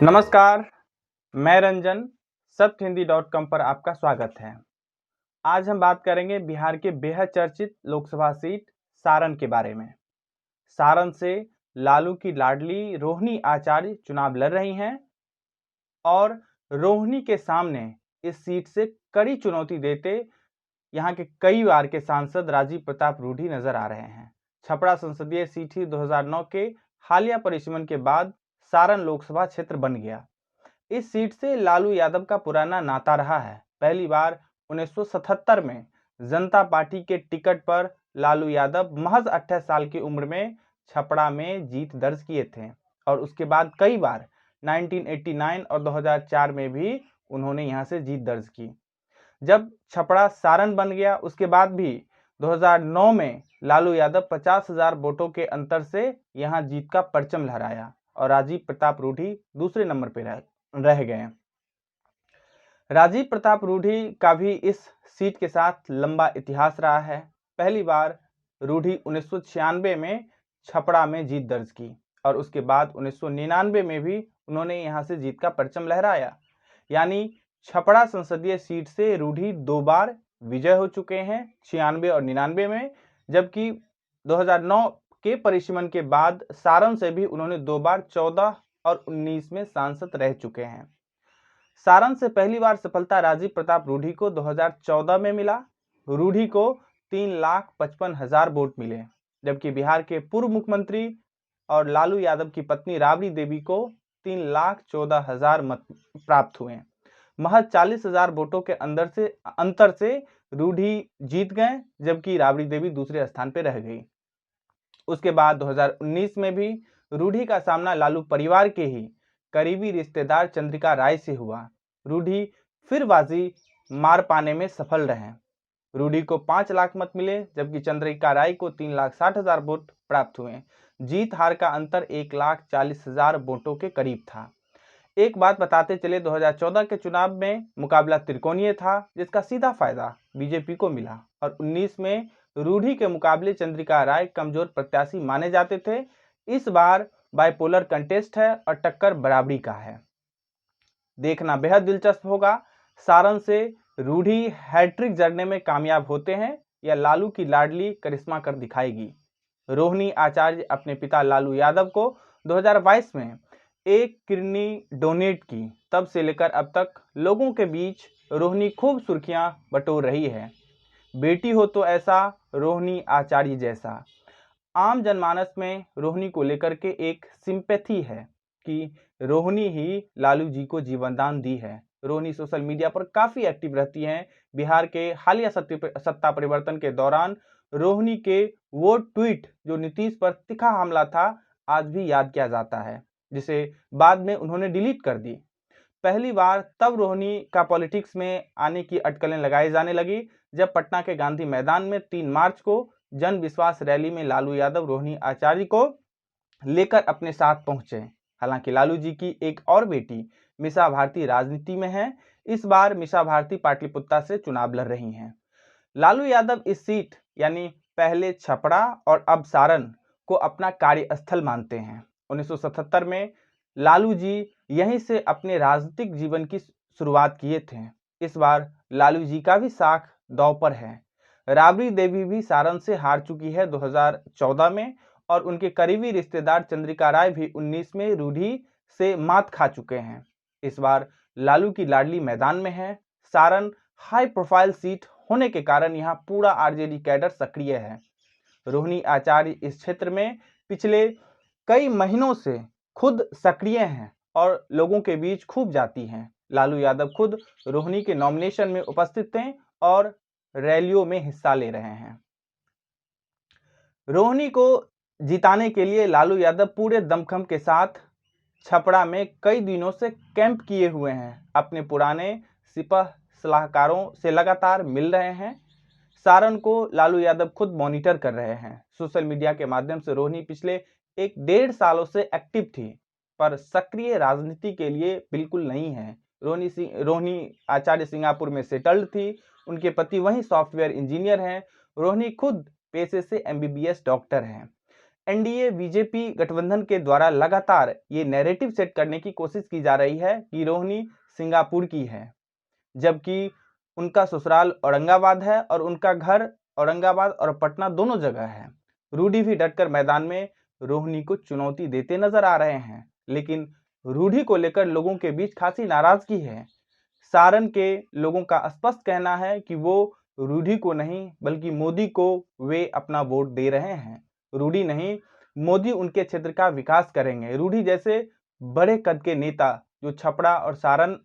नमस्कार, मैं रंजन, सत्यहिंदी.com पर आपका स्वागत है। आज हम बात करेंगे बिहार के बेहद चर्चित लोकसभा सीट सारण के बारे में। सारण से लालू की लाडली रोहिणी आचार्य चुनाव लड़ रही हैं और रोहिणी के सामने इस सीट से कड़ी चुनौती देते यहाँ के कई बार के सांसद राजीव प्रताप रूढ़ी नजर आ रहे हैं। छपरा संसदीय सीट ही 2009 के हालिया परिसीमन के बाद सारण लोकसभा क्षेत्र बन गया। इस सीट से लालू यादव का पुराना नाता रहा है। पहली बार 1977 में जनता पार्टी के टिकट पर लालू यादव महज 28 साल की उम्र में छपरा में जीत दर्ज किए थे और उसके बाद कई बार 1989 और 2004 में भी उन्होंने यहां से जीत दर्ज की। जब छपरा सारण बन गया उसके बाद भी 2009 में लालू यादव 50,000 वोटों के अंतर से यहां जीत का परचम लहराया और राजीव प्रताप रूढ़ी दूसरे नंबर पर रह गए। राजीव प्रताप रूढ़ी का भी इस सीट के साथ लंबा इतिहास रहा है। पहली बार रूढ़ी 1996 में छपरा में जीत दर्ज की और उसके बाद 1999 में भी उन्होंने यहां से जीत का परचम लहराया। यानी छपरा संसदीय सीट से रूढ़ी 2 बार विजय हो चुके हैं, 96 और 99 में, जबकि 2009 के परिसीमन के बाद सारण से भी उन्होंने 2 बार 14 और 19 में सांसद रह चुके हैं। सारण से पहली बार सफलता राजीव प्रताप रूढ़ी को 2014 में मिला। रूढ़ी को 3,55,000 वोट मिले, जबकि बिहार के पूर्व मुख्यमंत्री और लालू यादव की पत्नी राबड़ी देवी को 3,14,000 मत प्राप्त हुए। महज 40,000 वोटों के अंतर से रूढ़ी जीत गए, जबकि राबड़ी देवी दूसरे स्थान पर रह गई। उसके बाद 2019 में भी रूढ़ी का सामना लालू परिवार के ही करीबी रिश्तेदार चंद्रिका राय से हुआ। रूढ़ी फिर बाजी मार पाने में सफल रहे। रूढ़ी को 5 लाख मत मिले, जबकि चंद्रिका राय को 3,60,000 वोट प्राप्त हुए। जीत हार का अंतर 1,40,000 वोटों के करीब था। एक बात बताते चले, 2014 के चुनाव में मुकाबला त्रिकोणीय था, जिसका सीधा फायदा बीजेपी को मिला और 19 में रूढ़ी के मुकाबले चंद्रिका राय कमजोर प्रत्याशी माने जाते थे। इस बार बाइपोलर कंटेस्ट है और टक्कर बराबरी का है। देखना बेहद दिलचस्प होगा, सारण से रूढ़ी हैट्रिक जड़ने में कामयाब होते हैं या लालू की लाडली करिश्मा कर दिखाएगी। रोहिणी आचार्य अपने पिता लालू यादव को 2022 में एक किडनी डोनेट की, तब से लेकर अब तक लोगों के बीच रोहिणी खूब सुर्खियां बटोर रही है। बेटी हो तो ऐसा, रोहिणी आचार्य जैसा। आम जनमानस में रोहिणी को लेकर के एक सिंपैथी है कि रोहिणी ही लालू जी को जीवनदान दी है। रोहिणी सोशल मीडिया पर काफी एक्टिव रहती हैं। बिहार के हालिया सत्ता परिवर्तन के दौरान रोहिणी के वो ट्वीट जो नीतीश पर तीखा हमला था, आज भी याद किया जाता है, जिसे बाद में उन्होंने डिलीट कर दी। पहली बार तब रोहिणी का पॉलिटिक्स में आने की अटकलें लगाई जाने लगी जब पटना के गांधी मैदान में 3 मार्च को जन विश्वास रैली में लालू यादव रोहिणी आचार्य को लेकर अपने साथ पहुंचे। हालांकि लालू जी की एक और बेटी मीसा भारती राजनीति में है। इस बार मीसा भारती पाटलिपुत्रा से चुनाव लड़ रही हैं। लालू यादव इस सीट यानी पहले छपरा और अब सारण को अपना कार्यस्थल मानते हैं। 1977 में लालू जी यहीं से अपने राजनीतिक जीवन की शुरुआत किए थे। इस बार लालू जी का भी साख दांव पर है। राबड़ी देवी भी सारण से हार चुकी है 2014 में और उनके करीबी रिश्तेदार चंद्रिका राय भी 19 में रूढ़ी से मात खा चुके हैं। इस बार लालू की लाडली मैदान में है। सारण हाई प्रोफाइल सीट होने के कारण यहां पूरा आरजेडी कैडर सक्रिय है। रोहिणी आचार्य इस क्षेत्र में पिछले कई महीनों से खुद सक्रिय हैं और लोगों के बीच खूब जाती हैं। लालू यादव खुद रोहिणी के नॉमिनेशन में उपस्थित थे और रैलियों में हिस्सा ले रहे हैं। रोहिणी को जिताने के लिए लालू यादव पूरे दमखम के साथ छपरा में कई दिनों से कैंप किए हुए हैं। अपने पुराने सिपह सलाहकारों से लगातार मिल रहे हैं। सारण को लालू यादव खुद मॉनिटर कर रहे हैं। सोशल मीडिया के माध्यम से रोहिणी पिछले 1-1.5 सालों से एक्टिव थी, पर सक्रिय राजनीति के लिए बिल्कुल नहीं है। रोहिणी आचार्य सिंगापुर में सेटल्ड थी। उनके पति वहीं सॉफ्टवेयर इंजीनियर हैं। रोहिणी खुद पेशे से MBBS डॉक्टर हैं। एनडीए बीजेपी गठबंधन के द्वारा लगातार ये नैरेटिव सेट करने की कोशिश की जा रही है कि रोहिणी सिंगापुर की है, जबकि उनका ससुराल औरंगाबाद है और उनका घर औरंगाबाद और पटना दोनों जगह है। रूडी भी डटकर मैदान में रोहिणी को चुनौती देते नजर आ रहे हैं, लेकिन रूडी को लेकर लोगों के बीच खासी नाराजगी है। सारण के लोगों का स्पष्ट कहना है कि वो रूडी को नहीं बल्कि मोदी को वे अपना वोट दे रहे हैं। रूडी नहीं, मोदी उनके क्षेत्र का विकास करेंगे। रूडी जैसे बड़े कद के नेता जो छपरा और सारण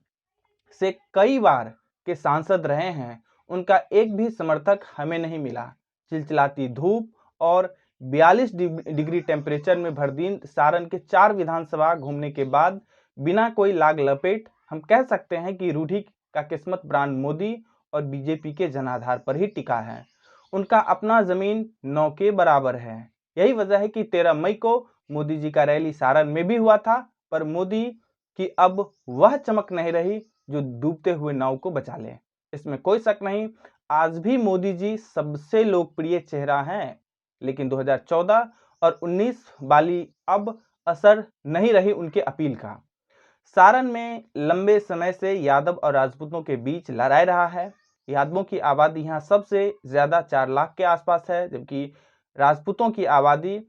से कई बार के सांसद रहे हैं, उनका एक भी समर्थक हमें नहीं मिला। चिलचिलाती धूप और 42 डिग्री टेम्परेचर में भर दिन सारण के 4 विधानसभा घूमने के बाद बिना कोई लाग लपेट हम कह सकते हैं कि रूडी का किस्मत ब्रांड मोदी और बीजेपी के जनाधार पर ही टिका है। उनका अपना जमीन 9 के बराबर है। यही वजह है कि 13 मई को मोदी जी का रैली सारण में भी हुआ था, पर मोदी की अब वह चमक नहीं रही जो डूबते हुए नाव को बचा ले। इसमें कोई शक नहीं, आज भी मोदी जी सबसे लोकप्रिय चेहरा हैं, लेकिन 2014 और 19 वाली अब असर नहीं रही उनके अपील का। सारण में लंबे समय से यादव और राजपूतों के बीच लड़ाई रहा है। यादवों की आबादी यहाँ सबसे ज्यादा 4 लाख के आसपास है, जबकि राजपूतों की आबादी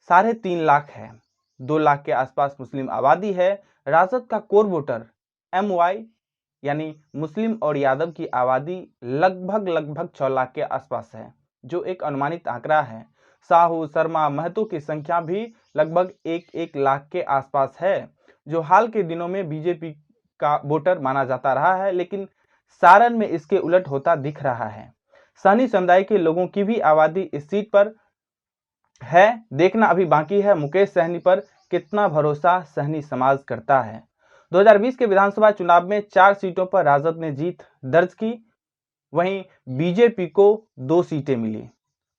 3.5 लाख है। 2 लाख के आसपास मुस्लिम आबादी है। राजद का कोर वोटर MY यानी मुस्लिम और यादव की आबादी लगभग 6 लाख के आसपास है, जो एक अनुमानित आंकड़ा है। साहू, शर्मा, महतो की संख्या भी लगभग 1 लाख के आसपास है, जो हाल के दिनों में बीजेपी का वोटर माना जाता रहा है, लेकिन सारण में इसके उलट होता दिख रहा है। सहनी समुदाय के लोगों की भी आबादी इस सीट पर है। देखना अभी बाकी है मुकेश सहनी पर कितना भरोसा सहनी समाज करता है। 2020 के विधानसभा चुनाव में 4 सीटों पर राजद ने जीत दर्ज की, वहीं बीजेपी को 2 सीटें मिली।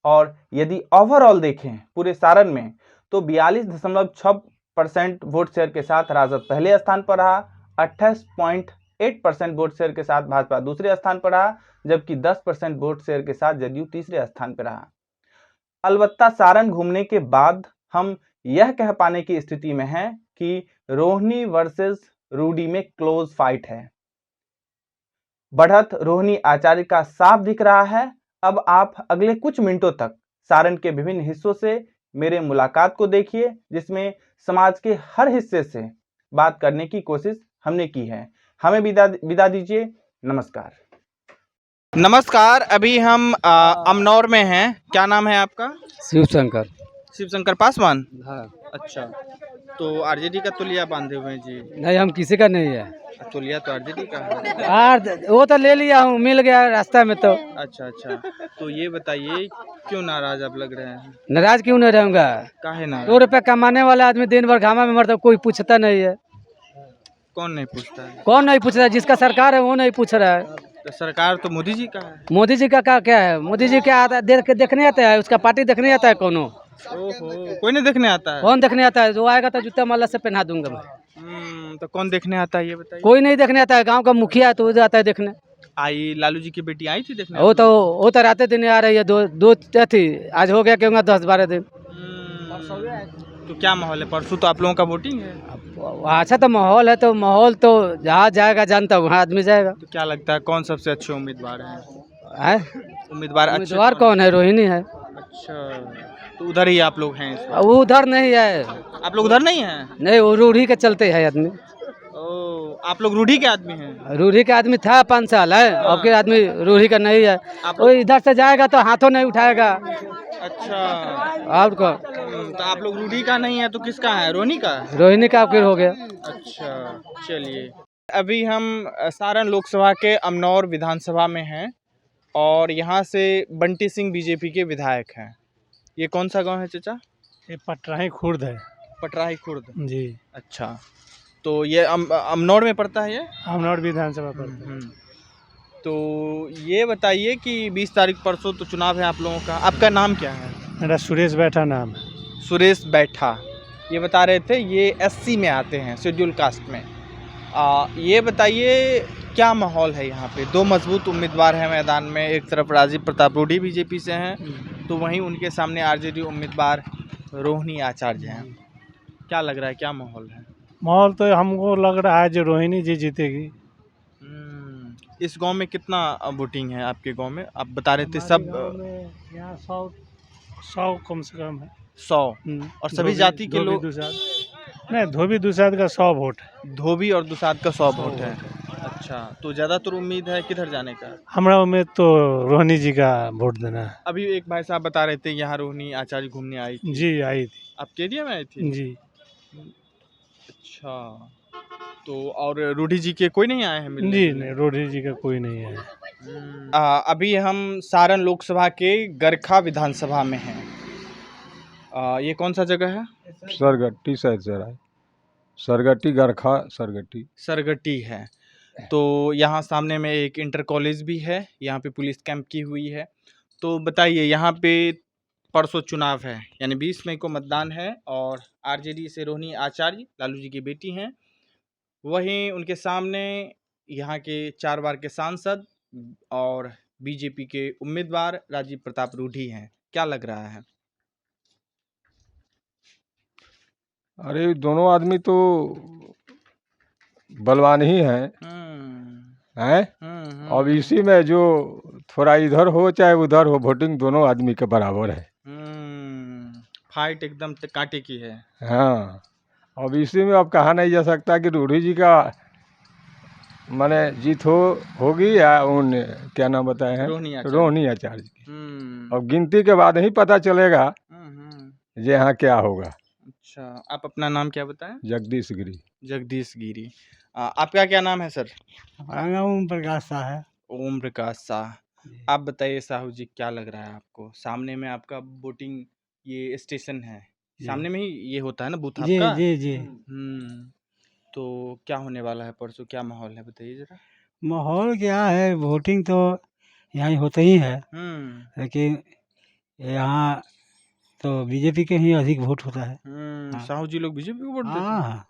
और यदि ओवरऑल देखें पूरे सारण में तो 42.6% वोट शेयर के साथ राजद पहले स्थान पर रहा, 28.8% वोट शेयर के साथ भाजपा दूसरे स्थान पर रहा, जबकि 10% वोट शेयर के साथ जदयू तीसरे स्थान पर रहा। अलबत्ता सारण घूमने के बाद हम यह कह पाने की स्थिति में हैं कि रोहिणी वर्सेस रूडी में क्लोज फाइट है। बढ़त रोहिणी आचार्य का साफ दिख रहा है। अब आप अगले कुछ मिनटों तक सारण के विभिन्न हिस्सों से मेरे मुलाकात को देखिए, जिसमें समाज के हर हिस्से से बात करने की कोशिश हमने की है। हमें विदा दीजिए। नमस्कार। नमस्कार, अभी हम अमनौर में हैं। क्या नाम है आपका? शिवशंकर। शिवशंकर पासवान। हाँ। अच्छा, तो आरजेडी का तोलिया बांधे हुए हैं जी? नहीं, हम किसी का नहीं है। तोलिया तो आरजेडी का है। वो तो ले लिया हूँ, मिल गया रास्ता में तो। अच्छा, तो ये बताइए क्यों नाराज आप लग रहे हैं? नाराज क्यों नहीं रहूंगा? काहे नाराज? 2 रुपए कमाने वाला आदमी दिन भर घामा में मरता, कोई पूछता नहीं है। कौन नहीं पूछता है? कौन नहीं पूछ रहा है? जिसका सरकार है वो नहीं पूछ रहा है। तो सरकार तो मोदी जी का है। मोदी जी का क्या है? मोदी जी क्या आता है? देखने आता है? उसका पार्टी देखने आता है? कोनो ओहो, कोई नहीं देखने आता है? कौन देखने आता है? जो आएगा तो जूता माला से पहना दूंगा मैं। तो कौन देखने आता है ये बताइए? कोई नहीं देखने आता है। गांव का मुखिया तो आता है देखने। आई लालू जी की बेटी आई थी देखने? वो तो रात दिन आ रही है। दो थी, आज हो गया क्यों 10-12 दिन। तो क्या माहौल है? परसों तो आप लोगों का वोटिंग है। अच्छा तो माहौल है, तो माहौल तो जहाँ जाएगा जानता वहाँ आदमी जाएगा। तो क्या लगता है कौन सबसे अच्छे उम्मीदवार हैं? उम्मीदवार कौन है? रोहिणी है। अच्छा, तो उधर ही आप लोग हैं इस वक्त? वो उधर नहीं है। आप लोग उधर नहीं हैं? नहीं, वो रूढ़ी के चलते है आदमी। आप लोग रूढ़ी के आदमी हैं? रूढ़ी के आदमी था 5 साल है, अब के आदमी रूढ़ी का नहीं है। वो इधर से जाएगा तो हाथों नहीं उठाएगा। अच्छा, और को तो आप लोग रूढ़ी का नहीं है तो किसका है? रोहिणी का? रोहिणी का फिर हो गया। अच्छा, चलिए। अभी हम सारण लोकसभा के अमनौर विधानसभा में हैं और यहाँ से बंटी सिंह बीजेपी के विधायक हैं। ये कौन सा गांव है चाचा? ये पटराही खुर्द है। पटराही खुर्द जी। अच्छा, तो ये अमनौर में पड़ता है? ये अमनौर विधानसभा पड़ता है। तो ये बताइए कि 20 तारीख परसों तो चुनाव है आप लोगों का। आपका नाम क्या है? मेरा सुरेश बैठा नाम है। सुरेश बैठा। ये बता रहे थे ये SC में आते हैं, शेड्यूल कास्ट में। ये बताइए क्या माहौल है यहाँ पे? 2 मजबूत उम्मीदवार हैं मैदान में। एक तरफ राजीव प्रताप रूडी बीजेपी से हैं, तो वहीं उनके सामने आरजेडी उम्मीदवार रोहिणी आचार्य हैं। क्या लग रहा है, क्या माहौल है? माहौल तो हमको लग रहा है जो रोहिणी जी जीतेगी। इस गांव में कितना वोटिंग है आपके गांव में? आप बता रहे थे हमारे सब गांव में यहाँ 100 कम से कम है। 100 और सभी जाति के लोग। नहीं, धोबी दुसाद का 100 वोट है। धोबी और दुसाद का 100 वोट है। वोट अच्छा, तो ज्यादातर उम्मीद है किधर जाने का? हमारा उम्मीद तो रोहिणी जी का वोट देना है। अभी एक भाई साहब बता रहे थे यहाँ रोहिणी आचार्य घूमने आई थी। जी आई थी। आपके एरिया में आई थी? जी अच्छा, तो और रूढ़ी जी के कोई नहीं आए हैं मिलने? जी नहीं, रोहिणी जी का कोई नहीं है। अभी हम सारण लोकसभा के गरखा विधानसभा में हैं। ये कौन सा जगह है? सरगट्टी शायद से रहा है। सरगट्टी गरखा सरगट्टी। सरगट्टी है। तो यहाँ सामने में एक इंटर कॉलेज भी है, यहाँ पे पुलिस कैंप की हुई है। तो बताइए, यहाँ पे परसों चुनाव है, यानी 20 मई को मतदान है, और आरजेडी से रोहिणी आचार्य लालू जी की बेटी हैं। वहीं उनके सामने यहाँ के 4 बार के सांसद और बीजेपी के उम्मीदवार राजीव प्रताप रूढ़ी हैं। क्या लग रहा है? अरे दोनों आदमी तो बलवान ही हैं। अब इसी में जो थोड़ा इधर हो चाहे उधर हो, वोटिंग दोनों आदमी के बराबर है। फाइट एकदम कांटे की है। हाँ, अब इसी में अब कहा नहीं जा सकता कि रूढ़ी जी का माने जीत होगी या उन क्या नाम बताए हैं, रोहिणी आचार्य की। अब गिनती के बाद ही पता चलेगा जे यहाँ क्या होगा। अच्छा, आप अपना नाम क्या बताएं? जगदीश गिरी। जगदीश गिरी। आपका क्या नाम है सर? हमारा नाम ओम प्रकाश शाह है। ओम प्रकाश शाह। आप बताइए साहू जी, क्या लग रहा है आपको? सामने में आपका वोटिंग ये स्टेशन है, सामने में ही ये होता है ना बूथ आपका? जी जी। तो क्या होने वाला है परसों, क्या माहौल है बताइए जरा। माहौल क्या है, वोटिंग तो यहाँ होता ही है, लेकिन यहाँ तो बीजेपी के ही अधिक वोट होता है। साहू जी लोग बीजेपी को वोट देते हैं? हाँ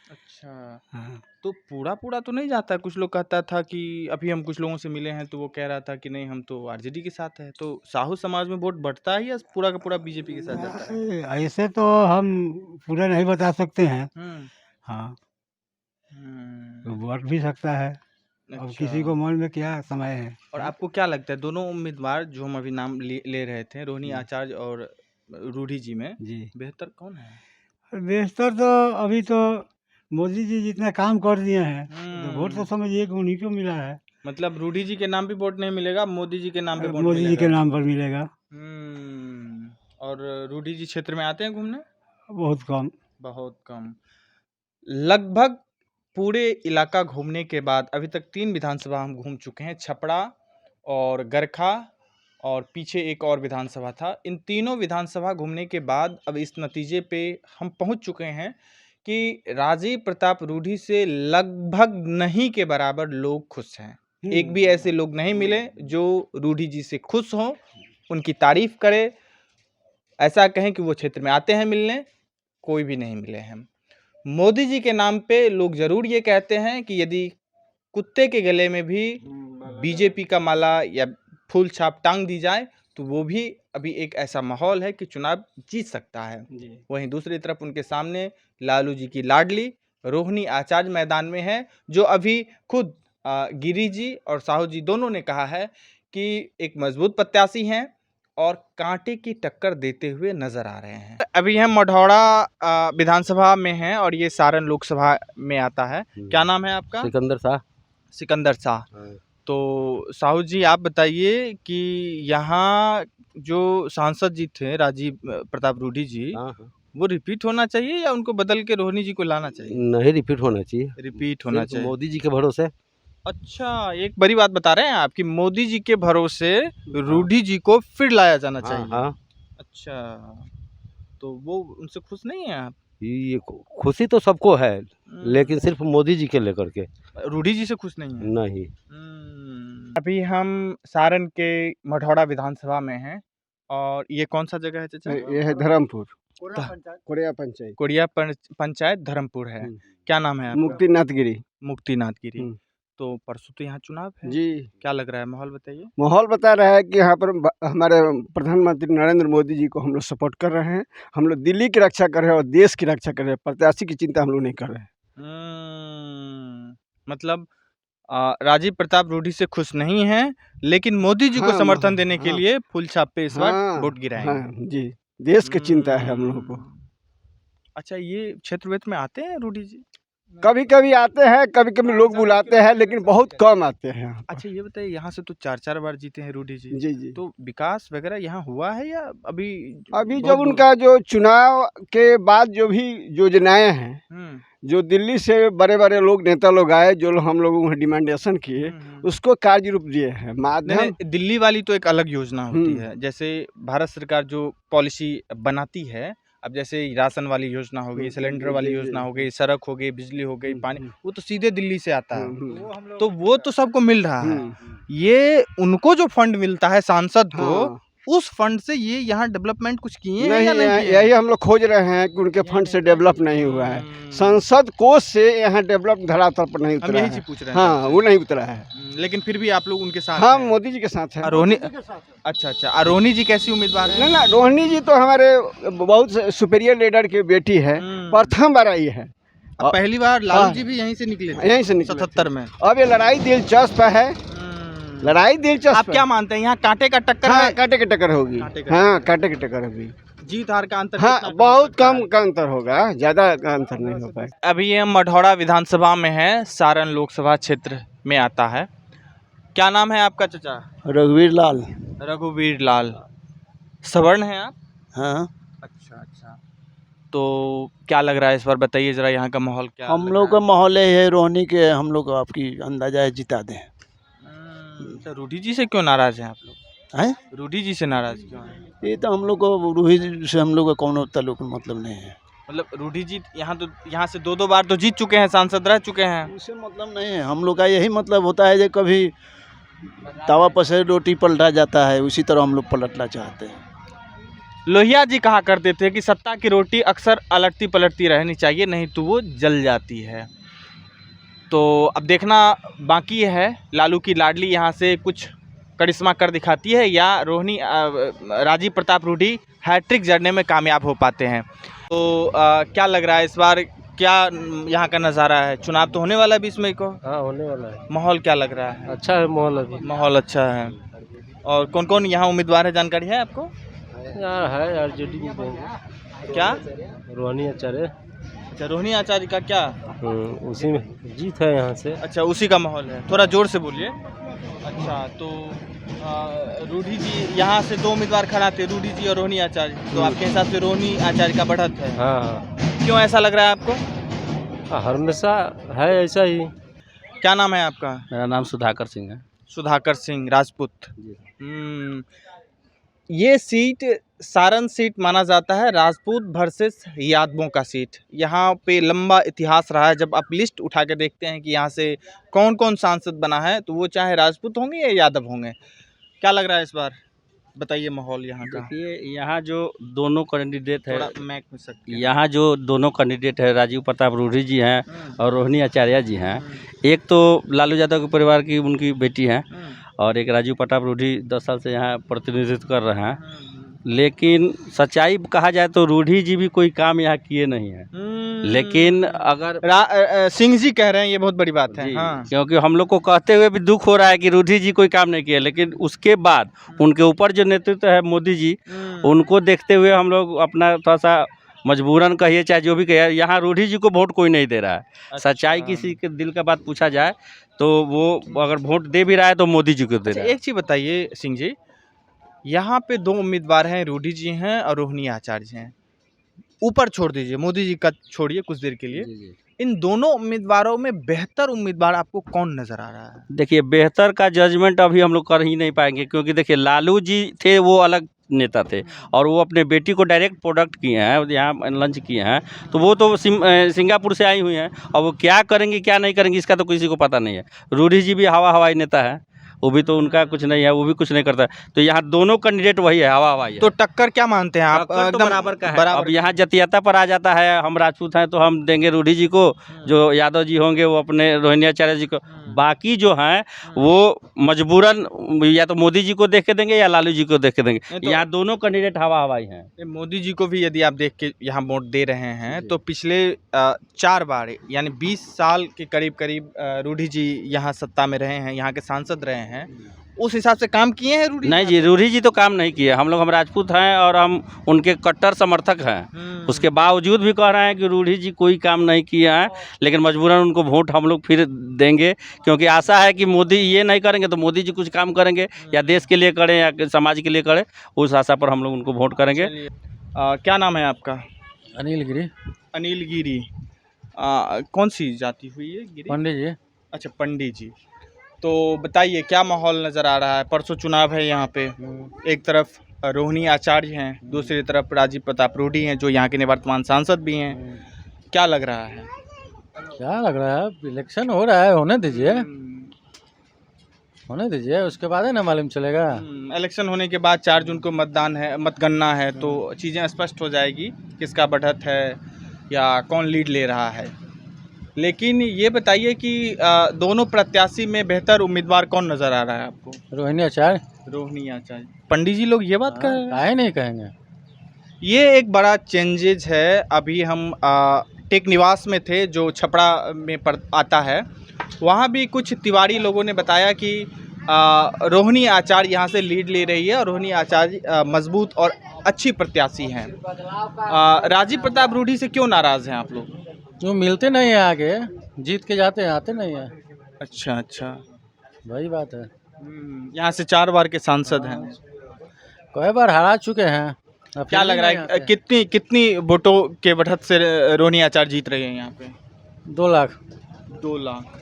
अच्छा, तो पूरा तो नहीं जाता? कुछ लोग कहता था कि अभी हम कुछ लोगों से मिले हैं तो वो कह रहा था कि नहीं हम तो आरजेडी के साथ है। तो साहू समाज में वोट बढ़ता है या पूरा का पूरा बीजेपी के साथ जाता है? ऐसे तो हम पूरा नहीं बता सकते हैं। हाँ, तो बढ़ भी सकता है। अब अच्छा। किसी को मन में क्या समय है। और आपको क्या लगता है दोनों उम्मीदवार जो हम अभी नाम ले रहे थे, रोहिणी आचार्य और रूढ़ी जी में जी, बेहतर कौन है? बेहतर तो अभी तो मोदी जी जितना काम कर दिए हैं, तो वोट तो समझिए कि उन्हीं को मिला है। मतलब रूढ़ी जी के नाम भी वोट नहीं मिलेगा, मोदी जी के नाम पे वोट मोदी जी मिलेगा? के नाम पर मिलेगा। और रूढ़ी जी क्षेत्र में आते हैं घूमने? बहुत कम। बहुत कम। लगभग पूरे इलाका घूमने के बाद अभी तक 3 विधानसभा हम घूम चुके हैं, छपरा और गरखा, और पीछे एक और विधानसभा था। इन तीनों विधानसभा घूमने के बाद अब इस नतीजे पे हम पहुंच चुके हैं कि राजीव प्रताप रूढ़ी से लगभग नहीं के बराबर लोग खुश हैं। एक भी ऐसे लोग नहीं मिले जो रूढ़ी जी से खुश हों, उनकी तारीफ करे, ऐसा कहें कि वो क्षेत्र में आते हैं मिलने, कोई भी नहीं मिले हैं। मोदी जी के नाम पे लोग जरूर ये कहते हैं कि यदि कुत्ते के गले में भी बीजेपी का माला या फूल छाप टांग दी जाए तो वो भी अभी एक ऐसा माहौल है कि चुनाव जीत सकता है। वहीं दूसरी तरफ उनके सामने लालू जी की लाडली रोहिणी आचार्य मैदान में है, जो अभी खुद गिरी जी और साहू जी दोनों ने कहा है कि एक मजबूत प्रत्याशी हैं और कांटे की टक्कर देते हुए नजर आ रहे हैं। अभी हम मढ़ौरा विधानसभा में हैं और ये सारण लोकसभा में आता है। क्या नाम है आपका? सिकंदर शाह। सिकंदर शाह। तो साहू जी आप बताइए कि यहाँ जो सांसद जी थे राजीव प्रताप रूढ़ी जी, वो रिपीट होना चाहिए या उनको बदल के रोहिणी जी को लाना चाहिए? नहीं, रिपीट होना चाहिए। रिपीट होना चाहिए। मोदी जी के भरोसे। अच्छा, एक बड़ी बात बता रहे हैं आप कि मोदी जी के भरोसे रूढ़ी जी को फिर लाया जाना चाहिए। हाँ। अच्छा, तो वो उनसे खुश नहीं है आप? ये खुशी तो सबको है, लेकिन सिर्फ मोदी जी के लेकर के। रूढ़ी जी से खुश नहीं है? नहीं। अभी हम सारण के मढ़ौरा विधानसभा में हैं और ये कौन सा जगह है चाचा? ये है धर्मपुर, कोरिया पंचायत। कोरिया पंचायत धर्मपुर है। क्या नाम है आपका? मुक्तिनाथ गिरी। मुक्तिनाथ गिरी। तो परसों तो यहाँ चुनाव है, जी क्या लग रहा है माहौल बताइए? माहौल बता रहा है कि यहाँ पर हमारे प्रधानमंत्री नरेंद्र मोदी जी को हम लोग सपोर्ट कर रहे हैं। हम लोग दिल्ली की रक्षा कर रहे हैं और देश की रक्षा कर रहे हैं। प्रत्याशी की चिंता हम लोग नहीं कर रहे हैं। मतलब राजीव प्रताप रूढ़ी से खुश नहीं हैं, लेकिन मोदी जी को हाँ, समर्थन देने के हाँ। लिए फूल छाप पे इस बार हाँ, वोट गिराएंगे। हाँ जी, देश की चिंता है हम लोगों को। अच्छा, ये क्षेत्र में आते हैं रूढ़ी जी? कभी कभी आते हैं, कभी कभी लोग बुलाते हैं, लेकिन बहुत कम आते हैं यहाँ पर। अच्छा, ये बताइए, यहाँ से तो 4-4 बार जीते हैं रूढ़ी जी, जी जी। तो विकास वगैरह यहाँ हुआ है या अभी अभी बहुत जब दूर? उनका जो चुनाव के बाद जो भी योजनाएं हैं, जो दिल्ली से बड़े बड़े लोग नेता लोग आए, जो हम लोगों को डिमांडेशन किए, उसको कार्य रूप दिए हैं। माध्यम नहीं, दिल्ली वाली तो एक अलग योजना होती है, हम्म। जैसे भारत सरकार जो पॉलिसी बनाती है, अब जैसे राशन वाली योजना हो गई, सिलेंडर वाली जी, योजना जी। हो गई, सड़क हो गई, बिजली हो गई, पानी, हम्म। वो तो सीधे दिल्ली से आता है, हम्म। तो वो तो सबको मिल रहा है। हम्म। ये उनको जो फंड मिलता है सांसद को, हाँ। उस फंड से ये यहाँ डेवलपमेंट कुछ किए हैं नहीं, या नहीं किए? यही हम लोग खोज रहे हैं कि उनके फंड से डेवलप नहीं हुआ है। संसद कोष से यहाँ डेवलप धरातल पर नहीं हम उतरा यही है। चीज पूछ रहे हैं हाँ, वो नहीं उतरा है। लेकिन फिर भी आप लोग उनके साथ हाँ, हैं। मोदी जी के साथ है। रोहिणी, अच्छा, रोहिणी जी कैसी उम्मीदवार है? ना रोहिणी जी तो हमारे बहुत सुपीरियर लीडर की बेटी है, प्रथम बार आई है। अब पहली बार लालू हाँ। जी भी यहीं से निकले थे, यहीं से निकले थे। 77 में। अब ये लड़ाई दिलचस्प है, लड़ाई दिलचस्प आप क्या मानते हैं, यहाँ कांटे का टक्कर हाँ, है? कांटे की टक्कर होगी। कांटे का हाँ, कांटे की टक्कर होगी। जीत हार का अंतर हाँ, कितना बहुत सकता है? कम का अंतर होगा, ज्यादा का अंतर नहीं हो पाएगा। अभी ये मढ़ौरा विधानसभा में है, सारण लोकसभा क्षेत्र में आता है। क्या नाम है आपका चाचा? रघुवीर लाल। रघुवीर लाल। सवर्ण हैं आप? हाँ, अच्छा, तो क्या लग रहा है इस बार, बताइए जरा, यहाँ का माहौल क्या हम लग लोग रहा का माहौल है रोहनी के, हम लोग आपकी अंदाजा है जिता दें। है? तो रूढ़ी जी से क्यों नाराज हैं आप लोग? हैं? रूढ़ी जी से नाराज क्यों हैं? ये तो हम लोग को रूही से हम लोग का कौन ताल्लुक मतलब नहीं है। मतलब रूढ़ी जी यहाँ से 2-2 बार तो जीत चुके हैं, सांसद रह चुके हैं। उससे मतलब नहीं है, हम लोग का यही मतलब होता है जो कभी तवा पर से रोटी पलटा जाता है, उसी तरह हम लोग पलटना चाहते हैं। लोहिया जी कहा करते थे कि सत्ता की रोटी अक्सर अलटती पलटती रहनी चाहिए, नहीं तो वो जल जाती है। तो अब देखना बाकी है, लालू की लाडली यहाँ से कुछ करिश्मा कर दिखाती है या रोहिणी राजीव प्रताप रूढ़ी हैट्रिक जड़ने में कामयाब हो पाते हैं। तो क्या लग रहा है इस बार, क्या यहाँ का नज़ारा है? चुनाव तो होने वाला है 20 मई को। हाँ, होने वाला है। माहौल क्या लग रहा है? अच्छा है माहौल अभी। माहौल अच्छा है। और कौन कौन यहाँ उम्मीदवार है, जानकारी है आपको? यहाँ है आरजेडी में देंगे। क्या? रोहिणी आचार्य। अच्छा, रोहिणी आचार्य का क्या? उसी में जीत है यहाँ से। अच्छा, उसी का माहौल है, थोड़ा जोर से बोलिए। अच्छा, तो रूढ़ी जी यहाँ से 2 उम्मीदवार खड़ा थे, रूढ़ी जी और रोहिणी आचार्य, तो आपके हिसाब से रोहिणी आचार्य का बढ़त है? हाँ, क्यों ऐसा लग रहा है आपको? हमेशा है ऐसा ही। क्या नाम है आपका? मेरा नाम सुधाकर सिंह है। सुधाकर सिंह राजपूत। ये सीट सारण सीट माना जाता है, राजपूत वर्सेस यादवों का सीट। यहाँ पे लंबा इतिहास रहा है। जब आप लिस्ट उठा के देखते हैं कि यहाँ से कौन कौन सांसद बना है, तो वो चाहे राजपूत होंगे या यादव होंगे। क्या लग रहा है इस बार, बताइए माहौल यहाँ का। देखिए, यहाँ जो दोनों कैंडिडेट है, थोड़ा मैक में सकते हैं। यहाँ जो दोनों कैंडिडेट है, राजीव प्रताप रूढ़ी जी हैं और रोहिणी आचार्य जी हैं। एक तो लालू यादव के परिवार की उनकी बेटी हैं और एक राजीव प्रताप रूढ़ी 10 साल से यहाँ प्रतिनिधित्व कर रहे हैं। लेकिन सच्चाई कहा जाए तो रूढ़ी जी भी कोई काम यहाँ किए नहीं है। लेकिन अगर सिंह जी कह रहे हैं, ये बहुत बड़ी बात है। जी, हाँ। क्योंकि हम लोग को कहते हुए भी दुख हो रहा है कि रूढ़ी जी कोई काम नहीं किया, लेकिन उसके बाद उनके ऊपर जो नेतृत्व है मोदी जी, उनको देखते हुए हम लोग अपना थोड़ा सा मजबूरन कहिए चाहे जो भी कहिए, यहाँ रूढ़ी जी को वोट कोई नहीं दे रहा है। सच्चाई किसी के दिल का बात पूछा जाए तो वो अगर वोट दे भी रहा है तो मोदी जी को दे रहा है। एक चीज़ बताइए सिंह जी, यहाँ पे 2 उम्मीदवार हैं, रूढ़ी जी हैं और रोहिणी आचार्य हैं। ऊपर छोड़ दीजिए, मोदी जी का छोड़िए कुछ देर के लिए। इन दोनों उम्मीदवारों में बेहतर उम्मीदवार आपको कौन नजर आ रहा है? देखिए, बेहतर का जजमेंट अभी हम लोग कर ही नहीं पाएंगे, क्योंकि देखिए लालू जी थे वो अलग नेता थे और वो अपने बेटी को डायरेक्ट प्रोडक्ट किए हैं, यहाँ लंच किए हैं, तो वो तो सिंगापुर से आई हुई हैं। और वो क्या करेंगी क्या नहीं करेंगी इसका तो किसी को पता नहीं है। रूढ़ी जी भी हवाई नेता है, वो भी तो उनका कुछ नहीं है, वो भी कुछ नहीं करता है। तो यहाँ दोनों कैंडिडेट वही है, हवाई है। तो टक्कर क्या मानते हैं आप? टक्कर तो एकदम बराबर का है। बराबर। अब यहाँ जातीयता पर आ जाता है, हम राजपूत हैं तो हम देंगे रूढ़ी जी को, जो यादव जी होंगे वो अपने रोहिणी आचार्य जी को। बाकी जो हैं वो मजबूरन या तो मोदी जी को देख के देंगे या लालू जी को देख के देंगे। तो यहाँ दोनों कैंडिडेट हवा हवाई हैं। ये मोदी जी को भी यदि आप देख के यहाँ वोट दे रहे हैं तो पिछले 4 बार यानी 20 साल के करीब करीब रूढ़ी जी यहाँ सत्ता में रहे हैं, यहाँ के सांसद रहे हैं, उस हिसाब से काम किए हैं रूढ़ी? नहीं जी, रूढ़ी जी तो काम नहीं किए। हम राजपूत हैं और हम उनके कट्टर समर्थक हैं। उसके बावजूद भी कह रहे हैं कि रूढ़ी जी कोई काम नहीं किए हैं, लेकिन मजबूरन उनको वोट हम लोग फिर देंगे, क्योंकि आशा है कि मोदी ये नहीं करेंगे तो मोदी जी कुछ काम करेंगे, या देश के लिए करें या समाज के लिए करें, उस आशा पर हम लोग उनको वोट करेंगे। क्या नाम है आपका? अनिल गिरी। अनिल गिरी। कौन सी जाति हुई है गिरी? पंडित जी। अच्छा, पंडित जी। तो बताइए क्या माहौल नज़र आ रहा है? परसों चुनाव है यहाँ पे, एक तरफ रोहिणी आचार्य हैं, दूसरी तरफ राजीव प्रताप रूढ़ी हैं जो यहाँ के निवर्तमान सांसद भी हैं। क्या लग रहा है? क्या लग रहा है? इलेक्शन हो रहा है, होने दीजिए, उसके बाद है ना मालूम चलेगा। इलेक्शन होने के बाद 4 जून को मतदान है, मतगणना है, तो चीज़ें स्पष्ट हो जाएगी किसका बढ़त है या कौन लीड ले रहा है। लेकिन ये बताइए कि दोनों प्रत्याशी में बेहतर उम्मीदवार कौन नज़र आ रहा है आपको? रोहिणी आचार्य। रोहिणी आचार्य। पंडित जी लोग ये बात कह रहे हैं? काहे नहीं कहेंगे। ये एक बड़ा चेंजेज है। अभी हम टेक निवास में थे जो छपरा में आता है, वहाँ भी कुछ तिवारी लोगों ने बताया कि रोहिणी आचार्य यहाँ से लीड ले रही है और रोहिणी आचार्य मजबूत और अच्छी प्रत्याशी हैं। राजीव प्रताप रूढ़ी से क्यों नाराज़ हैं आप लोग? जो मिलते नहीं है आगे, जीत के जाते हैं, आते नहीं है। अच्छा अच्छा, वही बात है। यहाँ से 4 बार के सांसद हैं, कई बार हरा चुके हैं। अब क्या लग रहा है कितनी वोटों के बढ़त से रोहिणी आचार्य जीत रहे हैं यहाँ पे? 2 लाख। 2 लाख।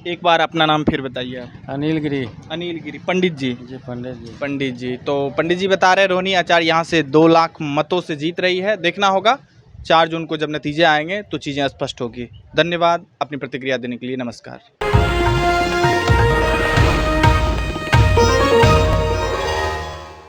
एक बार अपना नाम फिर बताइए आप। अनिल गिरी। अनिल गिरी। पंडित जी? जी पंडित जी। पंडित जी। तो पंडित जी बता रहे हैं रोहिणी आचार्य यहाँ से 2 लाख मतों से जीत रही है। देखना होगा 4 जून को जब नतीजे आएंगे तो चीज़ें स्पष्ट होगी। धन्यवाद अपनी प्रतिक्रिया देने के लिए। नमस्कार।